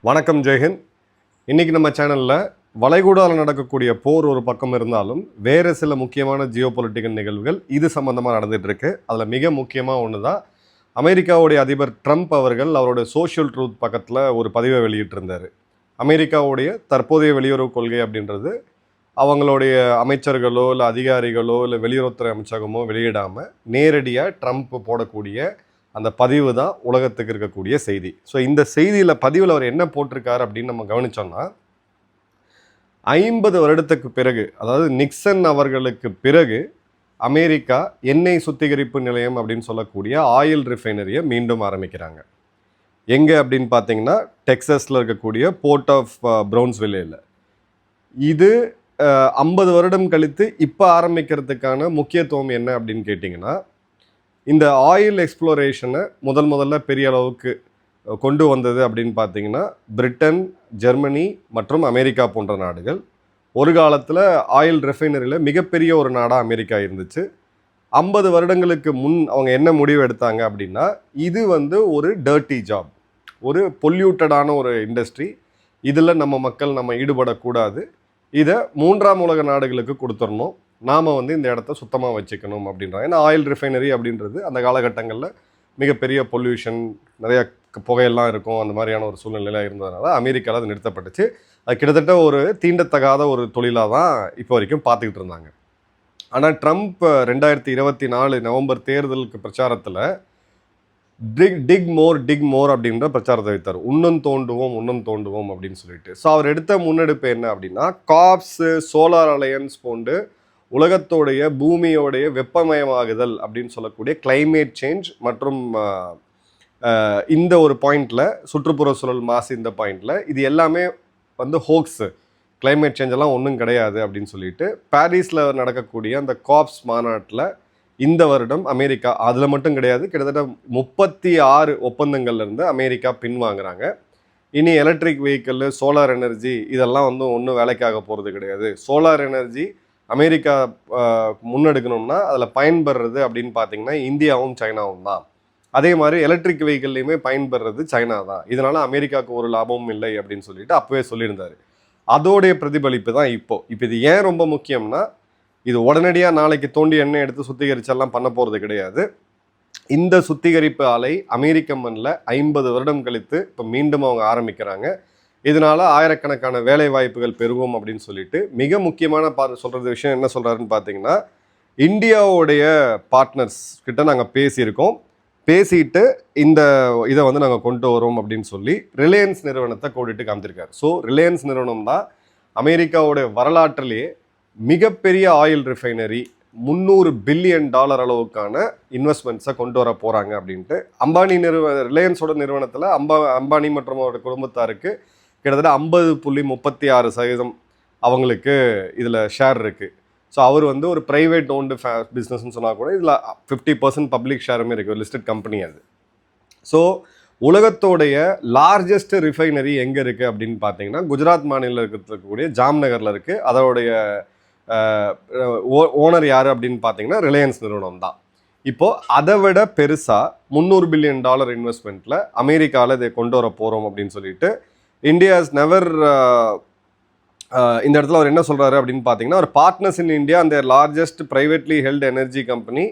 வணக்கம் ஜெயஹிந்த். இன்றைக்கி நம்ம சேனலில் வளைகுடாவில் நடக்கக்கூடிய போர் ஒரு பக்கம் இருந்தாலும் வேறு சில முக்கியமான ஜியோ பொலிட்டிக்கல் நிகழ்வுகள் இது சம்மந்தமாக நடந்துகிட்ருக்கு. அதில் மிக முக்கியமாக ஒன்று தான், அமெரிக்காவுடைய அதிபர் ட்ரம்ப் அவர்கள் அவருடைய சோஷியல் ட்ரூத் பக்கத்தில் ஒரு பதிவை வெளியிட்டிருந்தார். அமெரிக்காவுடைய தற்போதைய வெளியுறவு கொள்கை அப்படின்றது அவங்களுடைய அமைச்சர்களோ இல்லை அதிகாரிகளோ இல்லை வெளியுறவுத்துறை அமைச்சகமோ வெளியிடாமல் நேரடியாக ட்ரம்ப் போடக்கூடிய அந்த பதிவு தான் உலகத்துக்கு இருக்கக்கூடிய செய்தி. ஸோ இந்த செய்தியில் பதிவில் அவர் என்ன போட்டிருக்காரு அப்படின்னு நம்ம கவனித்தோம்னா, 50 வருடத்துக்கு பிறகு, அதாவது நிக்சன் அவர்களுக்கு பிறகு அமெரிக்கா எண்ணெய் சுத்திகரிப்பு நிலையம் அப்படின்னு சொல்லக்கூடிய ஆயில் ரிஃபைனரியை மீண்டும் ஆரம்பிக்கிறாங்க. எங்கே அப்படின்னு பார்த்தீங்கன்னா, டெக்ஸஸில் இருக்கக்கூடிய போர்ட் ஆஃப் ப்ரௌன்ஸ்வில்லில். இது 50 வருடம் கழித்து இப்போ ஆரம்பிக்கிறதுக்கான முக்கியத்துவம் என்ன அப்படின்னு கேட்டிங்கன்னா, இந்த ஆயில் எக்ஸ்ப்ளோரேஷனை முதல்ல பெரிய அளவுக்கு கொண்டு வந்தது அப்படின்னு பார்த்தீங்கன்னா பிரிட்டன், ஜெர்மனி மற்றும் அமெரிக்கா போன்ற நாடுகள். ஒரு காலத்தில் ஆயில் ரிஃபைனரியில் மிகப்பெரிய ஒரு நாடாக அமெரிக்கா இருந்துச்சு. 50 வருடங்களுக்கு முன் அவங்க என்ன முடிவு எடுத்தாங்க அப்படின்னா, இது ஒரு டர்ட்டி ஜாப், ஒரு பொல்யூட்டடான ஒரு இண்டஸ்ட்ரி, இதில் நம்ம மக்கள் ஈடுபடக்கூடாது, இதை 3ஆம் உலக நாடுகளுக்கு கொடுத்துடணும், நாம் இந்த இடத்த சுத்தமாக வச்சுக்கணும் அப்படின்றாங்க. ஏன்னா ஆயில் ரிஃபைனரி அப்படின்றது அந்த காலகட்டங்களில் மிகப்பெரிய பொல்யூஷன், நிறைய புகையெல்லாம் இருக்கும், அந்த மாதிரியான ஒரு சூழ்நிலையில் இருந்ததுனால அமெரிக்காவில் அது நிறுத்தப்பட்டுச்சு. அது கிட்டத்தட்ட ஒரு தீண்டத்தகாத ஒரு தொழிலாக தான் இப்போ வரைக்கும் பார்த்துக்கிட்டு இருந்தாங்க. ஆனால் ட்ரம்ப் 2024 நவம்பர் தேர்தலுக்கு பிரச்சாரத்தில் டிக் மோர் அப்படின்ற பிரச்சாரத்தை வைத்தார். இன்னும் தோண்டுவோம் அப்படின்னு சொல்லிட்டு. ஸோ அவர் எடுத்த முன்னெடுப்பு என்ன அப்படின்னா, காப்ஸு, சோலார் அலையன்ஸ் போன்று உலகத்தோடைய பூமியோடைய வெப்பமயமாகுதல் அப்படின்னு சொல்லக்கூடிய கிளைமேட் சேஞ்ச் மற்றும் இந்த ஒரு பாயிண்டில், சுற்றுப்புற சூழல் மாசு இந்த பாயிண்டில், இது எல்லாமே ஹோக்ஸு, கிளைமேட் சேஞ்ச் எல்லாம் ஒன்றும் கிடையாது அப்படின்னு சொல்லிட்டு பாரிஸில் நடக்கக்கூடிய அந்த காப்ஸ் மாநாட்டில் இந்த வருடம் அமெரிக்கா, அதில் மட்டும் கிடையாது, கிட்டத்தட்ட 36 ஒப்பந்தங்கள்லேருந்து அமெரிக்கா பின்வாங்குறாங்க. இனி எலக்ட்ரிக் வெஹிக்கிள், சோலார் எனர்ஜி இதெல்லாம் ஒன்றும் வேலைக்காக போகிறது கிடையாது. சோலார் எனர்ஜி அமெரிக்கா முன்னெடுக்கணும்னா அதில் பயன்படுறது அப்படின்னு பார்த்தீங்கன்னா இந்தியாவும் சைனாவும் தான். அதே மாதிரி எலக்ட்ரிக் வெஹிக்கிள்லையுமே பயன்படுறது சைனா தான். இதனால் அமெரிக்காவுக்கு ஒரு லாபமும் இல்லை அப்படின்னு சொல்லிட்டு அப்போவே சொல்லியிருந்தார். அதோடைய பிரதிபலிப்பு தான் இப்போ இது ஏன் ரொம்ப முக்கியம்னா, இது உடனடியாக நாளைக்கு தோண்டி எண்ணெய் எடுத்து சுத்திகரிச்செல்லாம் பண்ண போகிறது கிடையாது. இந்த சுத்திகரிப்பு ஆலை அமெரிக்க மண்ணில் 50 வருடம் கழித்து இப்போ மீண்டும் அவங்க ஆரம்பிக்கிறாங்க. இதனால் ஆயிரக்கணக்கான வேலை வாய்ப்புகள் பெருகும் அப்படின்னு சொல்லிட்டு மிக முக்கியமான சொல்கிறது விஷயம் என்ன சொல்கிறாருன்னு பார்த்தீங்கன்னா, இந்தியாவுடைய பார்ட்னர்ஸ் கிட்ட நாங்கள் பேசிட்டு இந்த இதை நாங்கள் கொண்டு வரோம் அப்படின்னு சொல்லி ரிலையன்ஸ் நிறுவனத்தை கோடிட்டு காமிச்சிருக்காரு. ஸோ ரிலையன்ஸ் நிறுவனம் தான் அமெரிக்காவுடைய வரலாற்றிலேயே மிகப்பெரிய ஆயில் ரிஃபைனரி, $300 பில்லியன் அளவுக்கான இன்வெஸ்ட்மெண்ட்ஸை கொண்டு வர போகிறாங்க அப்படின்ட்டு. ரிலையன்ஸோட நிறுவனத்தில் அம்பானி மற்றும் அவரோட குடும்பத்தாருக்கு கிட்டத்தட்ட 50.36% அவங்களுக்கு இதில் ஷேர் இருக்குது. ஸோ அவர் ஒரு ப்ரைவேட் ஓன்டு பிஸ்னஸ்ன்னு சொன்னால் கூட இதில் 50% பப்ளிக் ஷேருமே இருக்குது, ஒரு லிஸ்டட் கம்பெனி அது. ஸோ உலகத்தோடைய லார்ஜஸ்ட் ரிஃபைனரி எங்கே இருக்குது அப்படின்னு பார்த்தீங்கன்னா, குஜராத் மாநிலத்தில் இருக்கக்கூடிய ஜாம்நகரில் இருக்குது. அதோடைய ஓனர் யார் அப்படின்னு பார்த்தீங்கன்னா ரிலையன்ஸ் நிறுவனம் தான். இப்போது அதை விட பெருசாக $300 பில்லியன் இன்வெஸ்ட்மெண்ட்டில் அமெரிக்காவில் இதை கொண்டு வர போகிறோம் அப்படின்னு சொல்லிட்டு இந்தியா இஸ் நெவர், இந்த இடத்துல அவர் என்ன சொல்கிறாரு அப்படின்னு பார்த்தீங்கன்னா, ஒரு பார்ட்னர்ஸ் இன் இந்தியா அந்த largest privately held energy company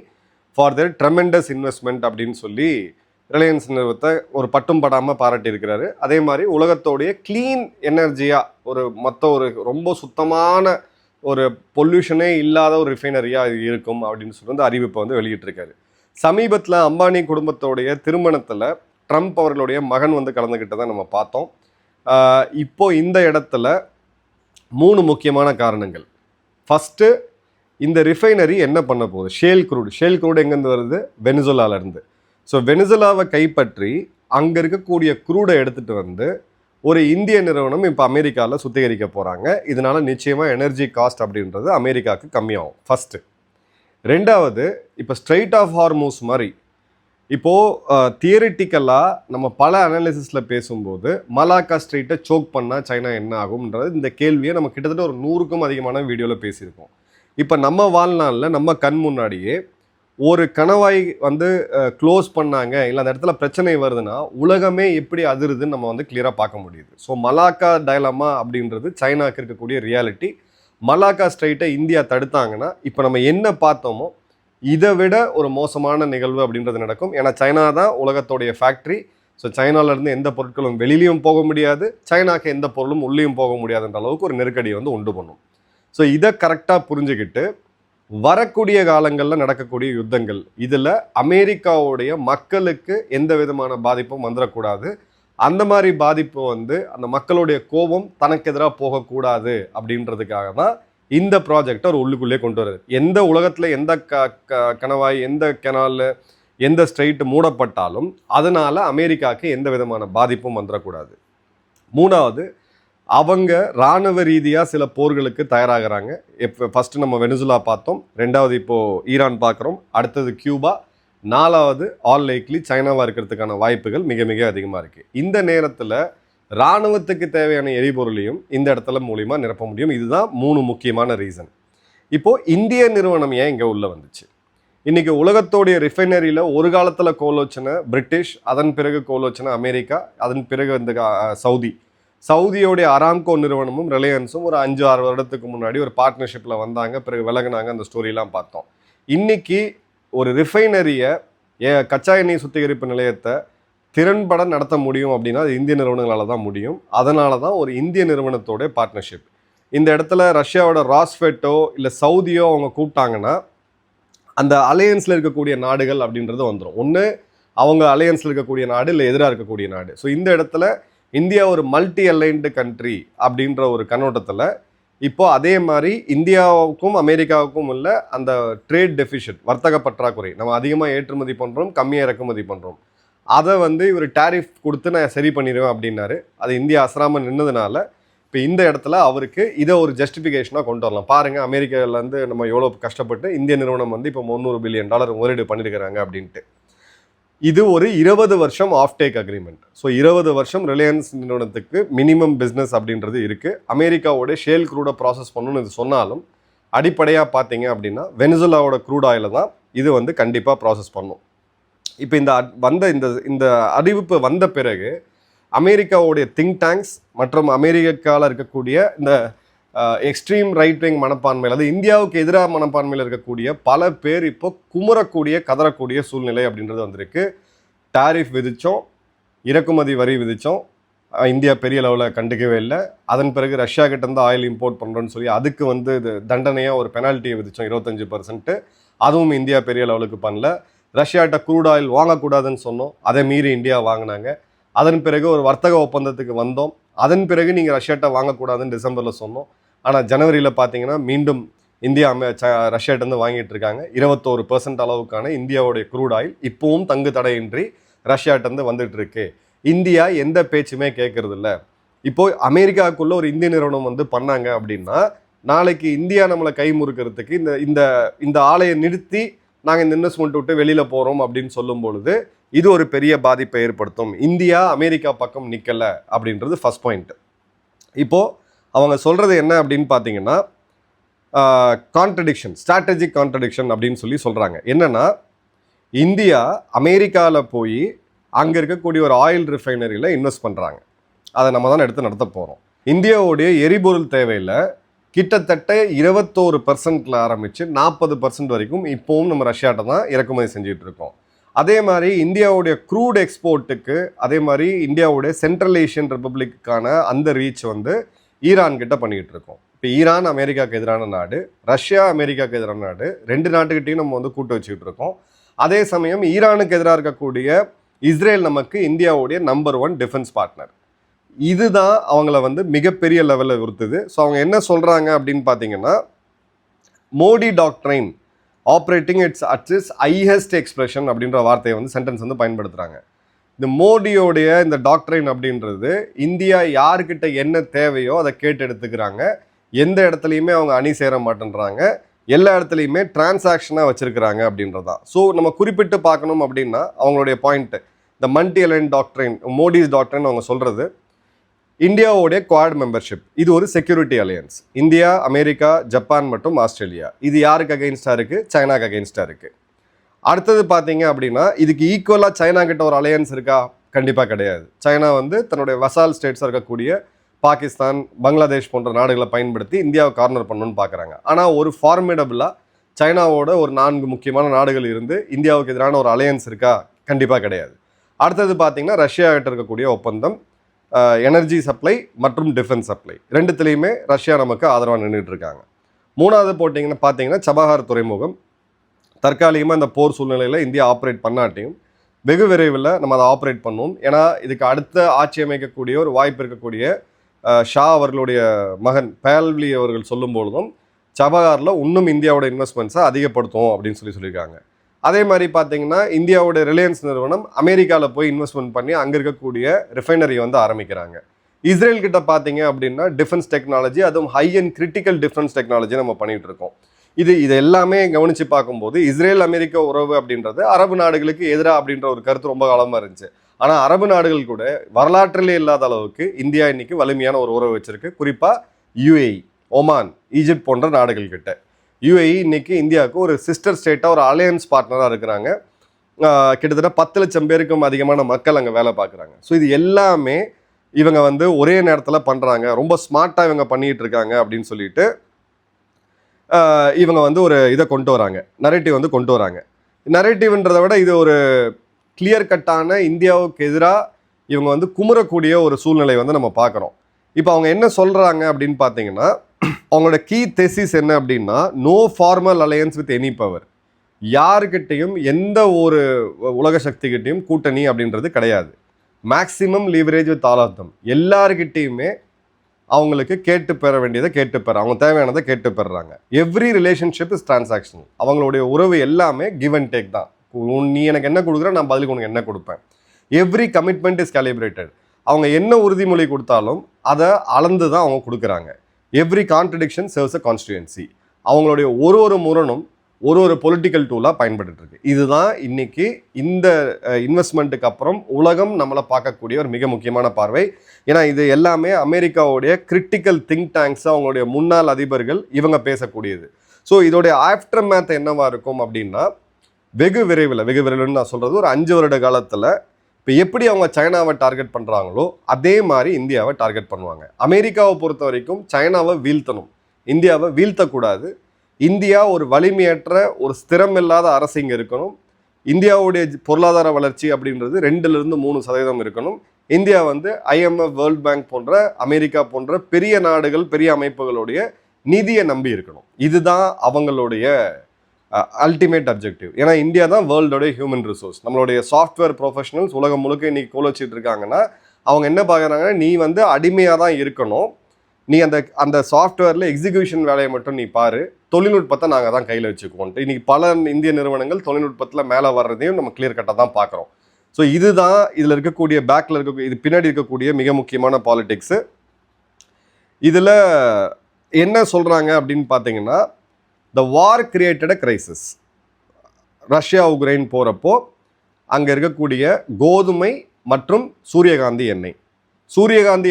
for their tremendous investment அப்படின்னு சொல்லி ரிலையன்ஸ் நிறுவனத்தை ஒரு பட்டும் படாமல் பாராட்டியிருக்கிறாரு. அதே மாதிரி உலகத்தோடைய க்ளீன் எனர்ஜியாக ஒரு ரொம்ப சுத்தமான ஒரு பொல்யூஷனே இல்லாத ஒரு ரிஃபைனரியாக இருக்கும் அப்படின்னு சொல்லி அறிவிப்பை வெளியிட்டிருக்காரு. சமீபத்தில் அம்பானி குடும்பத்தோடைய திருமணத்தில் ட்ரம்ப் அவர்களுடைய மகன் கலந்துக்கிட்டதை நம்ம பார்த்தோம். இப்போ இந்த இடத்துல 3 முக்கியமான காரணங்கள். ஃபஸ்ட்டு, இந்த ரிஃபைனரி என்ன பண்ண போகுது? ஷேல் க்ரூடு எங்கேருந்து வருது? வெனிசுலாவிலேருந்து. ஸோ வெனிசுலாவை கைப்பற்றி அங்கே இருக்கக்கூடிய க்ரூடை எடுத்துகிட்டு ஒரு இந்திய நிறுவனம் இப்போ அமெரிக்காவில் சுத்திகரிக்க போகிறாங்க. இதனால் நிச்சயமாக எனர்ஜி காஸ்ட் அப்படின்றது அமெரிக்காவுக்கு கம்மியாகும். ஃபஸ்ட்டு. ரெண்டாவது, இப்போ ஸ்ட்ரெயிட் ஆஃப் ஹார்மூஸ் மாதிரி இப்போது தியரிட்டிக்கலாக நம்ம பல அனாலிசிஸில் பேசும்போது மலாக்கா ஸ்ட்ரெயிட்டை சோக் பண்ணால் சைனா என்ன ஆகும்ன்றது இந்த கேள்வியை நம்ம கிட்டத்தட்ட ஒரு 100க்கும் அதிகமான வீடியோவில் பேசியிருக்கோம். இப்போ நம்ம வாழ்நாளில் நம்ம கண் முன்னாடியே ஒரு கணவாய் வந்து க்ளோஸ் பண்ணாங்க, இல்லை அந்த இடத்துல பிரச்சனை வருதுன்னா உலகமே எப்படி அதிருதுன்னு நம்ம வந்து கிளியராக பார்க்க முடியுது. ஸோ மலாக்கா டைலமா அப்படின்றது சைனாக்கு இருக்கக்கூடிய ரியாலிட்டி. மலாக்கா ஸ்ட்ரைட்டை இந்தியா தடுத்தாங்கன்னா இப்போ நம்ம என்ன பார்த்தோமோ இதை விட ஒரு மோசமான நிகழ்வு அப்படின்றது நடக்கும். ஏன்னா சைனா தான் உலகத்தோடைய ஃபேக்ட்ரி. ஸோ சைனாவிலேருந்து எந்த பொருட்களும் வெளியிலையும் போக முடியாது, சைனாக்கு எந்த பொருளும் உள்ளேயும் போக முடியாதுன்ற அளவுக்கு ஒரு நெருக்கடியை வந்து உண்டு பண்ணும். ஸோ இதை கரெக்டாக புரிஞ்சுக்கிட்டு வரக்கூடிய காலங்களில் நடக்கக்கூடிய யுத்தங்கள் இதில் அமெரிக்காவுடைய மக்களுக்கு எந்த விதமான பாதிப்பும் வந்துடக்கூடாது. அந்த மாதிரி பாதிப்பு வந்து அந்த மக்களுடைய கோபம் தனக்கு எதிராக போகக்கூடாது அப்படின்றதுக்காக தான் இந்த ப்ராஜெக்டை ஒரு உள்ளுக்குள்ளே கொண்டு வருது. எந்த உலகத்தில் எந்த கணவாய், எந்த கெனால், எந்த ஸ்ட்ரெயிட் மூடப்பட்டாலும் அதனால் அமெரிக்காவுக்கு எந்த விதமான பாதிப்பும் வந்துடக்கூடாது. மூணாவது, அவங்க இராணுவ ரீதியாக சில போர்களுக்கு தயாராகிறாங்க. ஃபஸ்ட்டு நம்ம வெனிசுலா பார்த்தோம், ரெண்டாவது இப்போது ஈரான் பார்க்குறோம், அடுத்தது கியூபா, நாலாவது ஆல் லைக்லி சைனாவாக இருக்கிறதுக்கான வாய்ப்புகள் மிக மிக அதிகமாக இருக்குது. இந்த நேரத்தில் இராணுவத்துக்கு தேவையான எரிபொருளையும் இந்த இடத்துல மூலிமா நிரப்ப முடியும். இதுதான் 3 முக்கியமான ரீசன். இப்போது இந்திய நிறுவனம் ஏன் இங்கே உள்ளே வந்துச்சு? இன்றைக்கி உலகத்தோடைய ரிஃபைனரியில் ஒரு காலத்தில் கோலோச்சனை பிரிட்டிஷ், அதன் பிறகு கோலோச்சனை அமெரிக்கா, அதன் பிறகு இந்த சவுதியோடைய அராம்கோ நிறுவனமும் ரிலையன்ஸும் ஒரு 5-6 வருடத்துக்கு முன்னாடி ஒரு பார்ட்னர்ஷிப்பில் வந்தாங்க, பிறகு விலகினாங்க. அந்த ஸ்டோரிலாம் பார்த்தோம். இன்றைக்கி ஒரு ரிஃபைனரியை, கச்சா எண்ணெய் சுத்திகரிப்பு நிலையத்தை திறன்பட நடத்த முடியும் அப்படின்னா அது இந்திய நிறுவனங்களால் தான் முடியும். அதனால தான் ஒரு இந்திய நிறுவனத்தோட பார்ட்னர்ஷிப். இந்த இடத்துல ரஷ்யாவோட ராஸ்ஃபெட்டோ இல்லை சவுதியோ அவங்க கூப்பிட்டாங்கன்னா அந்த அலையன்ஸில் இருக்கக்கூடிய நாடுகள் அப்படின்றது வந்துடும். ஒன்று அவங்க அலையன்ஸில் இருக்கக்கூடிய நாடு, இல்லை எதிராக இருக்கக்கூடிய நாடு. ஸோ இந்த இடத்துல இந்தியா ஒரு மல்டி அலைன்டு கண்ட்ரி அப்படின்ற ஒரு கண்ணோட்டத்தில் இப்போது அதே மாதிரி இந்தியாவுக்கும் அமெரிக்காவுக்கும் உள்ள அந்த ட்ரேட் டெஃபிஷிட், வர்த்தக பற்றாக்குறை, நம்ம அதிகமாக ஏற்றுமதி பண்ணுறோம், கம்மியாக இறக்குமதி பண்ணுறோம், அதை வந்து இவர் டேரிஃப் கொடுத்து நான் சரி பண்ணிடுவேன் அப்படின்னாரு. அது இந்தியா அசராமல் நின்னதுனால இப்போ இந்த இடத்துல அவருக்கு இதை ஒரு ஜஸ்டிஃபிகேஷனாக கொண்டு வரலாம். பாருங்கள், அமெரிக்காவிலேருந்து நம்ம எவ்வளோ கஷ்டப்பட்டு இந்திய நிறுவனம் வந்து இப்போ $300 பில்லியன் முதலீடு பண்ணியிருக்கிறாங்க அப்படின்ட்டு. இது ஒரு 20 வருஷம் ஆஃப்டேக் அக்ரிமெண்ட். ஸோ 20 வருஷம் ரிலையன்ஸ் நிறுவனத்துக்கு மினிமம் பிஸ்னஸ் அப்படின்றது இருக்குது. அமெரிக்காவோட ஷேல் க்ரூடை ப்ராசஸ் பண்ணணும்னு இது சொன்னாலும் அடிப்படையாக பார்த்தீங்க அப்படின்னா வெனிசுலாவோட க்ரூட் ஆயில தான் இது வந்து கண்டிப்பாக ப்ராசஸ் பண்ணும். இப்போ இந்த அறிவிப்பு வந்த பிறகு அமெரிக்காவுடைய திங்க் டேங்க்ஸ் மற்றும் அமெரிக்காவில் இருக்கக்கூடிய இந்த எக்ஸ்ட்ரீம் ரைட் விங் மனப்பான்மையில், அது இந்தியாவுக்கு எதிராக மனப்பான்மையில் இருக்கக்கூடிய பல பேர் இப்போ குமுறக்கூடிய, கதறக்கூடிய சூழ்நிலை அப்படின்றது வந்திருக்கு. டாரிஃப் விதித்தோம், இறக்குமதி வரி விதித்தோம், இந்தியா பெரிய லெவலில் கண்டுக்கவே இல்லை. அதன் பிறகு ரஷ்யா கிட்டேருந்து ஆயில் இம்போர்ட் பண்ணுறோன்னு சொல்லி அதுக்கு வந்து இது தண்டனையாக ஒரு பெனால்ட்டியை விதித்தோம் 25%. அதுவும் இந்தியா பெரிய லெவலுக்கு பண்ணல. ரஷ்யாட்ட க்ரூட் ஆயில் வாங்கக்கூடாதுன்னு சொன்னோம், அதை மீறி இந்தியா வாங்கினாங்க. அதன் பிறகு ஒரு வர்த்தக ஒப்பந்தத்துக்கு வந்தோம், அதன் பிறகு நீங்கள் ரஷ்யாட்ட வாங்கக்கூடாதுன்னு டிசம்பரில் சொன்னோம். ஆனால் ஜனவரியில் பார்த்தீங்கன்னா மீண்டும் இந்தியா ரஷ்யாட்டேருந்து வாங்கிட்டு இருக்காங்க. 21% அளவுக்கான இந்தியாவுடைய க்ரூட் ஆயில் இப்போவும் தங்கு தடையின்றி ரஷ்யாட்டேருந்து வந்துட்டு இருக்கு. இந்தியா எந்த பேச்சுமே கேட்கறது இல்லை. இப்போது அமெரிக்காவுக்குள்ள ஒரு இந்திய நிறுவனம் வந்து பண்ணாங்க அப்படின்னா நாளைக்கு இந்தியா நம்மளை கை முறுக்கிறதுக்கு இந்த ஆலையை நிறுத்தி நாங்கள் இந்த இன்வெஸ்ட்மெண்ட் விட்டு வெளியில் போகிறோம் அப்படின்னு சொல்லும் பொழுது இது ஒரு பெரிய பாதிப்பை ஏற்படுத்தும். இந்தியா அமெரிக்கா பக்கம் நிற்கலை அப்படின்றது ஃபர்ஸ்ட் பாயிண்ட். இப்போது அவங்க சொல்கிறது என்ன அப்படின்னு பார்த்தீங்கன்னா கான்ட்ரடிக்ஷன், ஸ்ட்ராட்டஜிக் கான்ட்ரடிக்ஷன் அப்படின்னு சொல்கிறாங்க. என்னென்னா, இந்தியா அமெரிக்காவில் போய் அங்கே இருக்கக்கூடிய ஒரு ஆயில் ரிஃபைனரியில் இன்வெஸ்ட் பண்ணுறாங்க, அதை நம்ம தான் எடுத்து நடத்த போகிறோம். இந்தியாவுடைய எரிபொருள் தேவையில் கிட்டத்தட்ட 21% ஆரம்பித்து 40% வரைக்கும் இப்போவும் நம்ம ரஷ்யாட்ட தான் இறக்குமதி செஞ்சுட்டு இருக்கோம். அதே மாதிரி இந்தியாவுடைய க்ரூட் எக்ஸ்போர்ட்டுக்கு, அதே மாதிரி இந்தியாவுடைய சென்ட்ரல் ஏஷியன் ரிப்பப்ளிக்கான அந்த ரீச் வந்து ஈரான் கிட்ட பண்ணிக்கிட்டு இருக்கோம். இப்போ ஈரான் அமெரிக்காவுக்கு எதிரான நாடு, ரஷ்யா அமெரிக்காவுக்கு எதிரான நாடு, 2 நாட்டுக்கிட்டையும் நம்ம வந்து கூட்டு வச்சுக்கிட்டு இருக்கோம். அதே சமயம் ஈரானுக்கு எதிராக இருக்கக்கூடிய இஸ்ரேல் நமக்கு இந்தியாவுடைய நம்பர் 1 டிஃபென்ஸ் பார்ட்னர். இதுதான் அவங்கள வந்து மிகப்பெரிய லெவலில் உறுத்துது. ஸோ அவங்க என்ன சொல்கிறாங்க அப்படின்னு பார்த்தீங்கன்னா, Modi doctrine operating it's highest expression அப்படின்ற வார்த்தையை வந்து சென்டென்ஸ் வந்து பயன்படுத்துகிறாங்க. இந்த மோடியோடைய இந்த டாக்ட்ரைன் அப்படின்றது இந்தியா யாருக்கிட்ட என்ன தேவையோ அதை கேட்டு எடுத்துக்கிறாங்க. எந்த இடத்துலையுமே அவங்க அணி சேர மாட்டேன்றாங்க, எல்லா இடத்துலையுமே டிரான்சாக்ஷனாக வச்சுருக்கிறாங்க அப்படின்றதான். ஸோ நம்ம குறிப்பிட்டு பார்க்கணும் அப்படின்னா அவங்களுடைய பாயிண்ட்டு, இந்த multi align doctrine, Modi's doctrine அவங்க சொல்கிறது இந்தியாவோடைய குவாட் மெம்பர்ஷிப், இது ஒரு security alliance. India, America, Japan மற்றும் ஆஸ்திரேலியா, இது யாருக்கு அகெயின்ஸ்டாக இருக்குது? சைனாக்கு அகெயின்ஸ்டாக இருக்குது. அடுத்தது பார்த்தீங்க அப்படின்னா இதுக்கு ஈக்குவலாக சைனா கிட்ட ஒரு அலையன்ஸ் இருக்கா? கண்டிப்பாக கிடையாது. சைனா வந்து தன்னுடைய வசால் ஸ்டேட்ஸாக இருக்கக்கூடிய பாகிஸ்தான், பங்களாதேஷ் போன்ற நாடுகளை பயன்படுத்தி இந்தியாவை கார்னர் பண்ணணும்னு பார்க்குறாங்க. ஆனால் ஒரு ஃபார்மிடபுளாக சைனாவோட ஒரு 4 முக்கியமான நாடுகள் இருந்து இந்தியாவுக்கு எதிரான ஒரு அலையன்ஸ் இருக்கா? கண்டிப்பாக கிடையாது. அடுத்தது பார்த்தீங்கன்னா ரஷ்யா கிட்ட இருக்கக்கூடிய ஒப்பந்தம், எனர்ஜி சப்ளை மற்றும் டிஃபென்ஸ் சப்ளை ரெண்டுத்துலேயுமே ரஷ்யா நமக்கு ஆதரவாக நின்றுட்டு இருக்காங்க. மூணாவது பார்த்தீங்கன்னா சபஹார் துறைமுகம் தற்காலிகமாக இந்த போர் சூழ்நிலையில் இந்தியா ஆப்ரேட் பண்ணாட்டியும் வெகு விரைவில் நம்ம அதை ஆப்ரேட் பண்ணுவோம். ஏன்னா இதுக்கு அடுத்த ஆட்சி அமைக்கக்கூடிய ஒரு வாய்ப்பு இருக்கக்கூடிய ஷா அவர்களுடைய மகன் பேல்வி அவர்கள் சொல்லும் பொழுதும் சபஹாரில் இன்னும் இந்தியாவோட இன்வெஸ்ட்மெண்ட்ஸை அதிகப்படுத்தும் அப்படின்னு சொல்லியிருக்காங்க. அதே மாதிரி பார்த்தீங்கன்னா இந்தியாவோட ரிலையன்ஸ் நிறுவனம் அமெரிக்காவில் போய் இன்வெஸ்ட்மெண்ட் பண்ணி அங்கே இருக்கக்கூடிய ரிஃபைனரியை வந்து ஆரம்பிக்கிறாங்க. இஸ்ரேல் கிட்ட பார்த்தீங்க அப்படின்னா டிஃபென்ஸ் டெக்னாலஜி, அதுவும் high and critical defence technology நம்ம பண்ணிகிட்டு இருக்கோம். இது எல்லாமே கவனித்து பார்க்கும்போது இஸ்ரேல் அமெரிக்க உறவு அப்படின்றது அரபு நாடுகளுக்கு எதிராக அப்படின்ற ஒரு கருத்து ரொம்ப காலமாக இருந்துச்சு. ஆனால் அரபு நாடுகள் கூட வரலாற்றிலே இல்லாத அளவுக்கு இந்தியா இன்னைக்கு வலிமையான ஒரு உறவு வச்சிருக்கு. குறிப்பாக யுஏஇ, ஒமான், ஈஜிப்ட் போன்ற நாடுகள் கிட்ட. யுஏஇ இன்னைக்கு இந்தியாவுக்கு ஒரு சிஸ்டர் ஸ்டேட்டாக ஒரு அலையன்ஸ் பார்ட்னராக இருக்கிறாங்க. கிட்டத்தட்ட 10 லட்சம் பேருக்கும் அதிகமான மக்கள் அங்கே வேலை பார்க்குறாங்க. ஸோ இது எல்லாமே இவங்க வந்து ஒரே நேரத்தில் பண்ணுறாங்க, ரொம்ப ஸ்மார்ட்டாக இவங்க பண்ணிகிட்டு இருக்காங்க அப்படின்னு சொல்லிட்டு இவங்க வந்து ஒரு இதை கொண்டு வராங்க, நரேட்டிவ் வந்து கொண்டு வராங்க. நரேட்டிவ்ன்றதை விட இது ஒரு கிளியர் கட்டான இந்தியாவுக்கு எதிராக இவங்க வந்து குமுறக்கூடிய ஒரு சூழ்நிலை வந்து நம்ம பார்க்குறோம். இப்போ அவங்க என்ன சொல்கிறாங்க அப்படின்னு பார்த்தீங்கன்னா, அவங்களோட கீ தெசிஸ் என்ன அப்படின்னா, no formal alliance with any power. யாருக்கிட்டையும் எந்த ஒரு உலக சக்திகிட்டையும் கூட்டணி அப்படின்றது கிடையாது. Maximum leverage with all of them. எல்லாருக்கிட்டையுமே அவங்களுக்கு கேட்டு பெற வேண்டியதை கேட்டு பெற, அவங்க தேவையானதை கேட்டு பெறுறாங்க. Every relationship is transaction. அவங்களுடைய உறவு எல்லாமே கிவ் அண்ட் டேக் தான். நீ எனக்கு என்ன கொடுக்குற, நான் பதிலுக்கு உனக்கு என்ன கொடுப்பேன். Every commitment is calibrated. அவங்க என்ன உறுதிமொழி கொடுத்தாலும் அதை அளந்து தான் அவங்க கொடுக்குறாங்க. எவ்ரி கான்ட்ரடிக்ஷன் சர்வ்ஸ் அ கான்ஸ்டிடுவன்சி. அவங்களுடைய ஒரு முரணும் ஒரு பொலிட்டிக்கல் டூலாக பயன்பட்டு இருக்கு. இதுதான் இன்னைக்கு இந்த இன்வெஸ்ட்மெண்ட்டுக்கு அப்புறம் உலகம் நம்மளை பார்க்கக்கூடிய ஒரு மிக முக்கியமான பார்வை. ஏன்னா இது எல்லாமே அமெரிக்காவுடைய கிரிட்டிக்கல் திங்க் டேங்க்ஸ், அவங்களுடைய முன்னாள் அதிபர்கள் இவங்க பேசக்கூடியது. ஸோ இதோடைய ஆஃப்டர் மேத் என்னவா இருக்கும் அப்படின்னா, வெகு விரைவில் நான் சொல்கிறது ஒரு 5 வருட காலத்தில் இப்போ எப்படி அவங்க சைனாவை டார்கெட் பண்ணுறாங்களோ அதே மாதிரி இந்தியாவை டார்கெட் பண்ணுவாங்க. அமெரிக்காவை பொறுத்த வரைக்கும் சைனாவை வீழ்த்தணும், இந்தியாவை வீழ்த்தக்கூடாது. இந்தியா ஒரு வலிமையற்ற ஒரு ஸ்திரமில்லாத அரசு இங்கே இருக்கணும். இந்தியாவுடைய பொருளாதார வளர்ச்சி அப்படின்றது 2-3% இருக்கணும். இந்தியா வந்து IMF, வேர்ல்ட் பேங்க் போன்ற அமெரிக்கா போன்ற பெரிய நாடுகள், பெரிய அமைப்புகளுடைய நிதியை நம்பி இருக்கணும். இதுதான் அவங்களுடைய அல்டிமேட் அப்ஜெக்டிவ். ஏன்னா இந்தியா தான் வேர்ல்டோடைய ஹியூமன் ரிசோர்ஸ். நம்மளுடைய சாஃப்ட்வேர் ப்ரொஃபஷனல்ஸ் உலகம் முழுக்க இன்னைக்கு கோல் வச்சுட்டு இருக்காங்கன்னா அவங்க என்ன பார்க்குறாங்கன்னா, நீ வந்து அடிமையாக தான் இருக்கணும், நீ அந்த சாஃப்ட்வேரில் எக்ஸிக்யூஷன் வேலையை மட்டும் நீ பாரு, தொழில்நுட்பத்தை நாங்கள் தான் கையில் வச்சுக்குவோன்ட்டு இன்னைக்கு பல இந்திய நிறுவனங்கள் தொழில்நுட்பத்தில் மேலே வர்றதையும் நம்ம கிளியர் கட்டாக தான் பார்க்குறோம். ஸோ இதுதான் இதில் இருக்கக்கூடிய பேக்கில் இருக்கக்கூடிய, இது பின்னாடி இருக்கக்கூடிய மிக முக்கியமான பாலிடிக்ஸு. இதில் என்ன சொல்கிறாங்க அப்படின்னு பார்த்தீங்கன்னா, the war created a crisis. Russia Ukraine போகிறப்போ அங்கே இருக்கக்கூடிய கோதுமை மற்றும் சூரியகாந்தி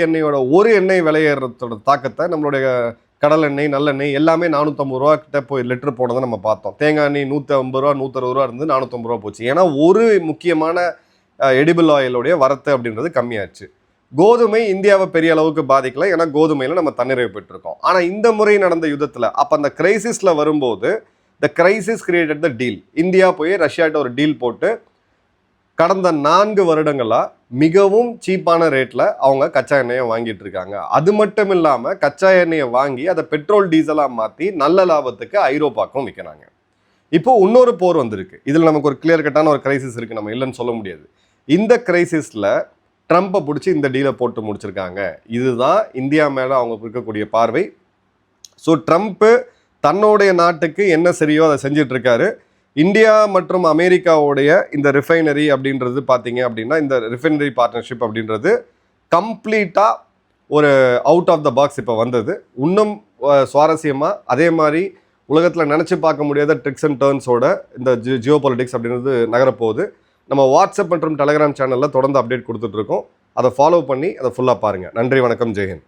எண்ணெயோட ஒரு எண்ணெய் விலையேறத்தோட தாக்கத்தை நம்மளுடைய கடல் எண்ணெய், நல்லெண்ணெய் எல்லாமே 450 ரூபா கிட்ட போய் லிட்டர் போனதை நம்ம பார்த்தோம். தேங்காய் எண்ணெய் 150 ரூபா 160 ரூபா இருந்து 450 ரூபா போச்சு. ஏன்னா ஒரு முக்கியமான எடிபிள் ஆயிலுடைய வரத்து அப்படின்றது கம்மியாச்சு. கோதுமை இந்தியாவை பெரிய அளவுக்கு பாதிக்கல, ஏன்னா கோதுமையில் நம்ம தன்னிறைவு பெற்றிருக்கோம். ஆனால் இந்த முறை நடந்த யுத்தத்தில் அப்போ அந்த கிரைசிஸில் வரும்போது த crisis created the deal. India போய் ரஷ்யாட்ட ஒரு டீல் போட்டு கடந்த 4 வருடங்களாக மிகவும் சீப்பான ரேட்டில் அவங்க கச்சா எண்ணெயை வாங்கிட்டு இருக்காங்க. அது மட்டும் இல்லாமல் கச்சா எண்ணெயை வாங்கி அதை பெட்ரோல் டீசலாக மாற்றி நல்ல லாபத்துக்கு ஐரோப்பாக்கும் விற்கிறாங்க. இப்போ இன்னொரு போர் வந்திருக்கு. இதில் நமக்கு ஒரு கிளியர் கட்டான ஒரு கிரைசிஸ் இருக்குது, நம்ம இல்லைன்னு சொல்ல முடியாது. இந்த கிரைசிஸில் ட்ரம்ப்பை பிடிச்சி இந்த டீலை போட்டு முடிச்சிருக்காங்க. இதுதான் இந்தியா மேலே அவங்க இருக்கக்கூடிய பார்வை. ஸோ ட்ரம்ப்பு தன்னுடைய நாட்டுக்கு என்ன சரியோ அதை செஞ்சிட்ருக்காரு. இந்தியா மற்றும் அமெரிக்காவுடைய இந்த ரிஃபைனரி அப்படின்றது பார்த்தீங்க அப்படின்னா, இந்த ரிஃபைனரி பார்ட்னர்ஷிப் அப்படின்றது கம்ப்ளீட்டாக ஒரு அவுட் ஆஃப் த பாக்ஸ் இப்போ வந்தது. இன்னும் சுவாரஸ்யமாக அதே மாதிரி உலகத்தில் நினச்சி பார்க்க முடியாத ட்ரிக்ஸ் அண்ட் டர்ன்ஸோட இந்த ஜியோ பாலிட்டிக்ஸ் அப்படின்றது நகரப்போகுது. நம்ம வாட்ஸ்அப் மற்றும் டெலகிராம் சேனலில் தொடர்ந்து அப்டேட் கொடுத்துட்ருக்கோம். அதை ஃபாலோ பண்ணி அதை ஃபுல்லாக பாருங்கள். நன்றி, வணக்கம், ஜெய்ஹிந்த்.